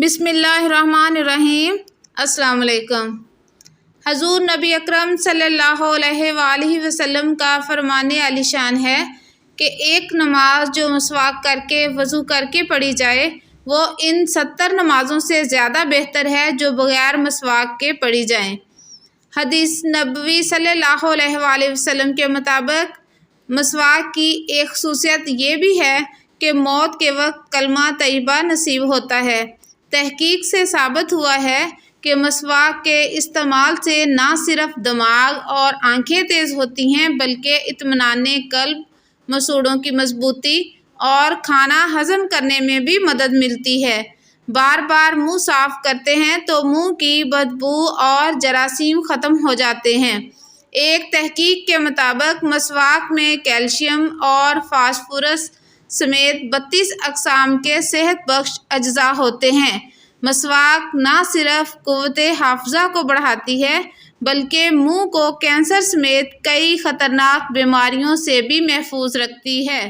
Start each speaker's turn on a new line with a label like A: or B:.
A: بسم اللہ الرحمن الرحیم۔ السلام علیکم۔ حضور نبی اکرم صلی اللہ علیہ وآلہ وسلم کا فرمان عالی شان ہے کہ ایک نماز جو مسواک کر کے وضو کر کے پڑھی جائے وہ ان 70 نمازوں سے زیادہ بہتر ہے جو بغیر مسواک کے پڑھی جائیں۔ حدیث نبوی صلی اللہ علیہ وآلہ وسلم کے مطابق مسواک کی ایک خصوصیت یہ بھی ہے کہ موت کے وقت کلمہ طیبہ نصیب ہوتا ہے۔ تحقیق سے ثابت ہوا ہے کہ مسواک کے استعمال سے نہ صرف دماغ اور آنکھیں تیز ہوتی ہیں بلکہ اطمینان قلب، مسوڑوں کی مضبوطی اور کھانا ہضم کرنے میں بھی مدد ملتی ہے۔ بار بار منہ صاف کرتے ہیں تو منہ کی بدبو اور جراثیم ختم ہو جاتے ہیں۔ ایک تحقیق کے مطابق مسواک میں کیلشیم اور فاسفورس سمیت 32 اقسام کے صحت بخش اجزاء ہوتے ہیں۔ مسواک نہ صرف قوت حافظہ کو بڑھاتی ہے بلکہ منہ کو کینسر سمیت کئی خطرناک بیماریوں سے بھی محفوظ رکھتی ہے۔